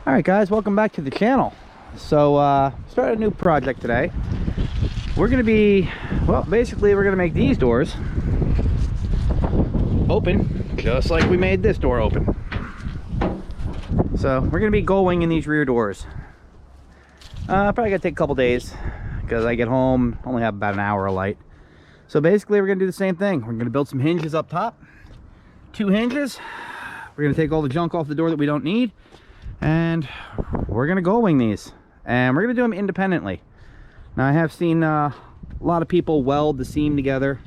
All right, guys, welcome back to the channel. So started a new project today. We're gonna be, well, basically we're gonna make these doors open just like we made this door open. So we're gonna be going in these rear doors. Probably gonna take a couple days because I get home, only have about an hour of light. So basically we're gonna do the same thing. We're gonna build some hinges up top, 2 hinges. We're gonna take all the junk off the door that we don't need, and we're gonna go wing these, and we're gonna do them independently. Now I have seen a lot of people weld the seam together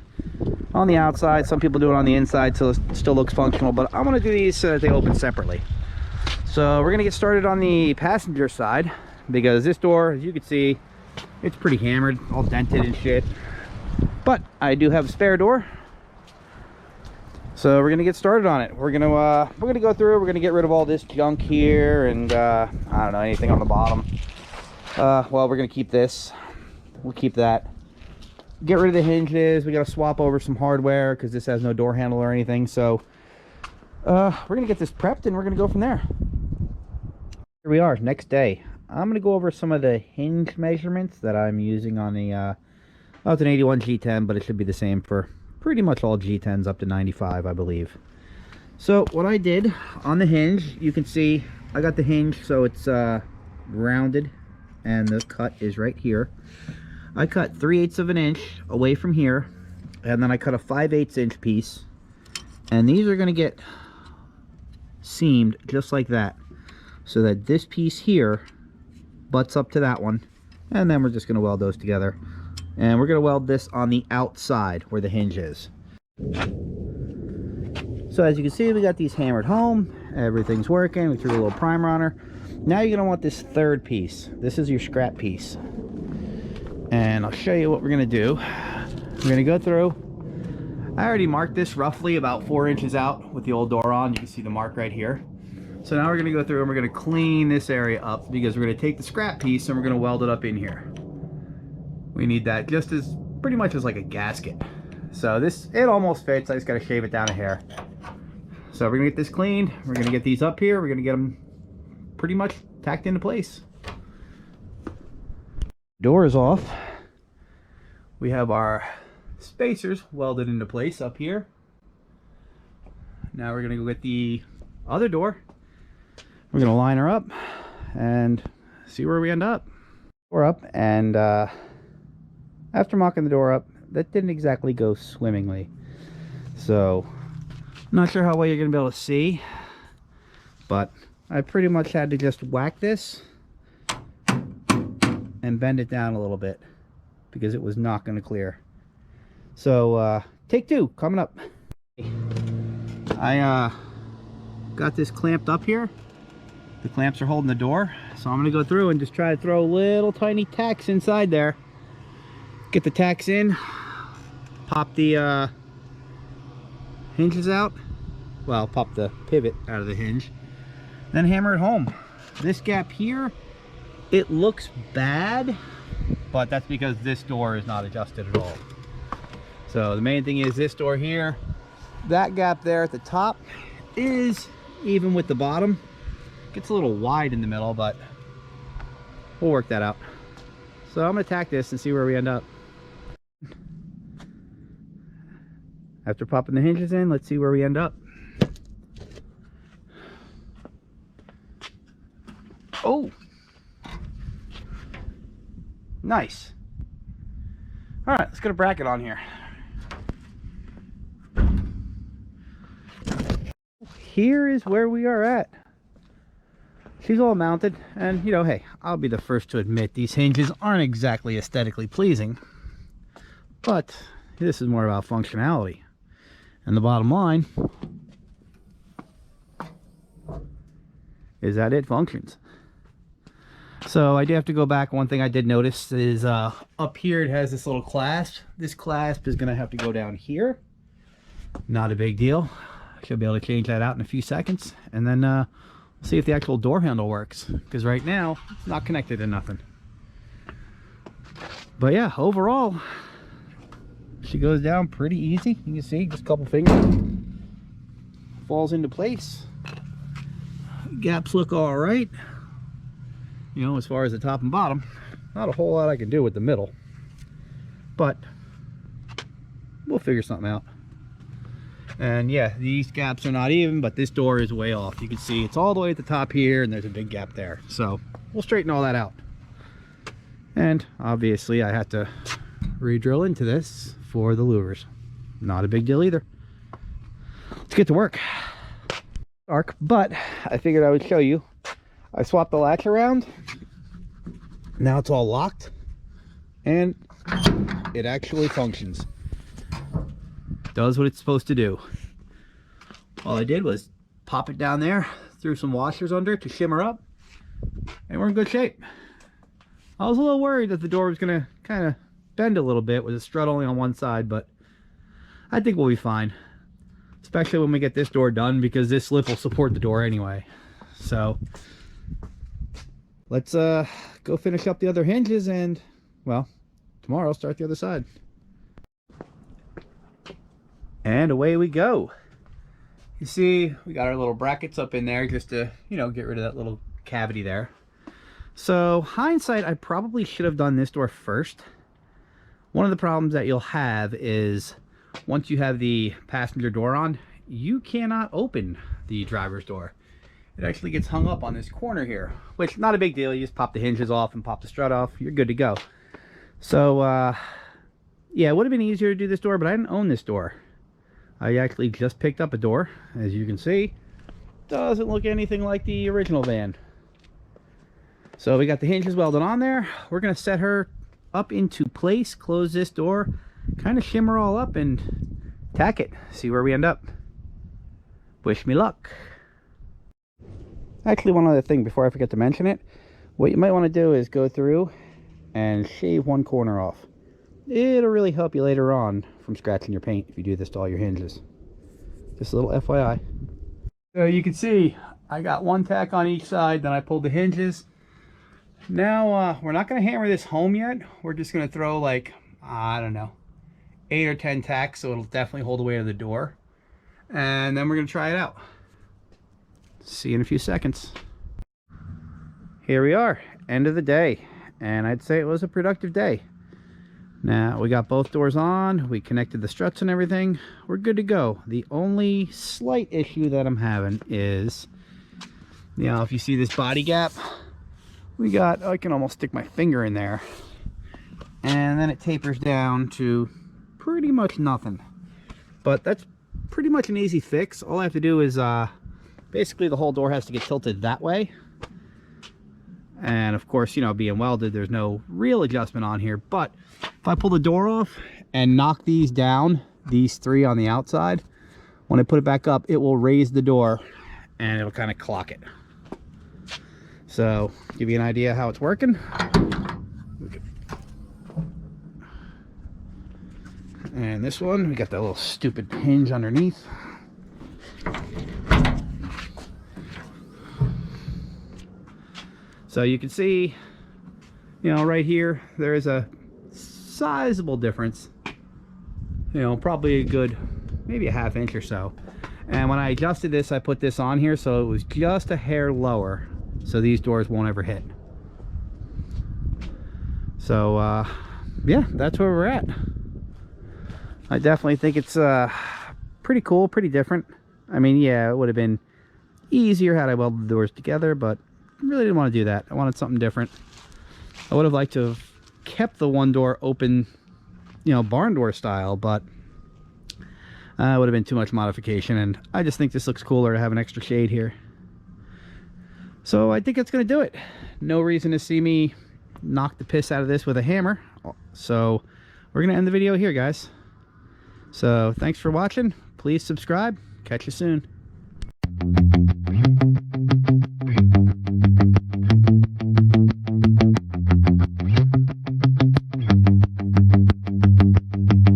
on the outside. Some people do it on the inside so it still looks functional, but I want to do these so that they open separately. So we're gonna get started on the passenger side, because this door, as you can see, it's pretty hammered, all dented and shit, but I do have a spare door. So we're gonna get started on it. We're gonna go through. We're gonna get rid of all this junk here, and I don't know, anything on the bottom. Well, we're gonna keep this. We'll keep that. Get rid of the hinges. We gotta swap over some hardware because this has no door handle or anything. So we're gonna get this prepped and we're gonna go from there. Here we are, next day. I'm gonna go over some of the hinge measurements that I'm using on the. Oh, it's an 81 G10, but it should be the same for pretty much all G10s up to 95, I believe. So what I did on the hinge, you can see I got the hinge so it's rounded and the cut is right here. I cut 3/8 of an inch away from here, and then I cut a 5/8 inch piece, and these are going to get seamed just like that, so that this piece here butts up to that one, and then we're just going to weld those together. And we're going to weld this on the outside where the hinge is. So as you can see, we got these hammered home. Everything's working. We threw a little primer on her. Now you're going to want this third piece. This is your scrap piece. And I'll show you what we're going to do. We're going to go through. I already marked this roughly about 4 inches out with the old door on. You can see the mark right here. So now we're going to go through and we're going to clean this area up, because we're going to take the scrap piece and we're going to weld it up in here. We need that just as pretty much as like a gasket. So this, it almost fits. I just got to shave it down a hair. So we're gonna get this cleaned. We're gonna get these up here. We're gonna get them pretty much tacked into place. Door is off. We have our spacers welded into place up here. Now we're gonna go get the other door. We're gonna line her up and see where we end up. Door up, and after mocking the door up, that didn't exactly go swimmingly. So I'm not sure how well you're gonna be able to see, but I pretty much had to just whack this and bend it down a little bit because it was not going to clear. So take 2 coming up. I got this clamped up here. The clamps are holding the door, so I'm going to go through and just try to throw little tiny tacks inside there. Get the tacks in, pop the hinges out. Well, pop the pivot out of the hinge, then hammer it home. This gap here, it looks bad, but that's because this door is not adjusted at all. So the main thing is this door here, that gap there at the top is even with the bottom. Gets a little wide in the middle, but we'll work that out. So I'm gonna tack this and see where we end up. After popping the hinges in, let's see where we end up. Oh, nice. All right, let's get a bracket on here. Here is where we are at. She's all mounted, and you know, hey, I'll be the first to admit these hinges aren't exactly aesthetically pleasing, but this is more about functionality. And the bottom line is that it functions. So I do have to go back. One thing I did notice is up here it has this little clasp. This clasp is going to have to go down here. Not a big deal. Should be able to change that out in a few seconds, and then we'll see if the actual door handle works, because right now it's not connected to nothing. But yeah, overall she goes down pretty easy. You can see just a couple fingers, falls into place. Gaps look all right. You know, as far as the top and bottom, not a whole lot I can do with the middle, but we'll figure something out. And yeah, these gaps are not even, but this door is way off. You can see it's all the way at the top here, and there's a big gap there. So we'll straighten all that out. And obviously I have to re-drill into this for the louvers. Not a big deal either. Let's get to work. Dark, but I figured I would show you. I swapped the latch around. Now it's all locked, and it actually functions. Does what it's supposed to do. All I did was pop it down there, threw some washers under it to shimmer up, and we're in good shape. I was a little worried that the door was going to kind of bend a little bit with a strut only on one side, but I think we'll be fine. Especially when we get this door done, because this lip will support the door anyway. So let's go finish up the other hinges, and well, tomorrow I'll start the other side. And away we go. You see, we got our little brackets up in there just to, you know, get rid of that little cavity there. So hindsight, I probably should have done this door first. One of the problems that you'll have is once you have the passenger door on, you cannot open the driver's door. It actually gets hung up on this corner here, which not a big deal. You just pop the hinges off and pop the strut off. You're good to go. So yeah, it would have been easier to do this door, but I didn't own this door. I actually just picked up a door. As you can see, doesn't look anything like the original van. So we got the hinges welded on there. We're going to set her up into place, close this door, kind of shimmer all up and tack it. See where we end up. Wish me luck. Actually, one other thing before I forget to mention it. What you might want to do is go through and shave one corner off. It'll really help you later on from scratching your paint if you do this to all your hinges. Just a little FYI. So you can see I got one tack on each side, then I pulled the hinges. Now we're not going to hammer this home yet. We're just going to throw like, I don't know, 8 or 10 tacks, so it'll definitely hold the weight of the door. And then we're going to try it out. See you in a few seconds. Here we are, end of the day, and I'd say it was a productive day. Now we got both doors on, we connected the struts and everything, we're good to go. The only slight issue that I'm having is, you know, if you see this body gap, we got, I can almost stick my finger in there, and then it tapers down to pretty much nothing. But that's pretty much an easy fix. All I have to do is basically the whole door has to get tilted that way, and of course, you know, being welded, there's no real adjustment on here. But if I pull the door off and knock these down, these 3 on the outside, when I put it back up, it will raise the door and it'll kind of clock it. So give you an idea how it's working. And this one, we got that little stupid hinge underneath. So you can see, you know, right here, there is a sizable difference. You know, probably a good, maybe a ½ inch or so. And when I adjusted this, I put this on here so it was just a hair lower, so these doors won't ever hit. So yeah, that's where we're at. I definitely think it's pretty cool, pretty different. I mean, yeah, it would have been easier had I welded the doors together, but I really didn't want to do that. I wanted something different. I would have liked to have kept the one door open, you know, barn door style, but it would have been too much modification, and I just think this looks cooler to have an extra shade here. So I think that's going to do it. No reason to see me knock the piss out of this with a hammer. So we're going to end the video here, guys. So thanks for watching. Please subscribe. Catch you soon.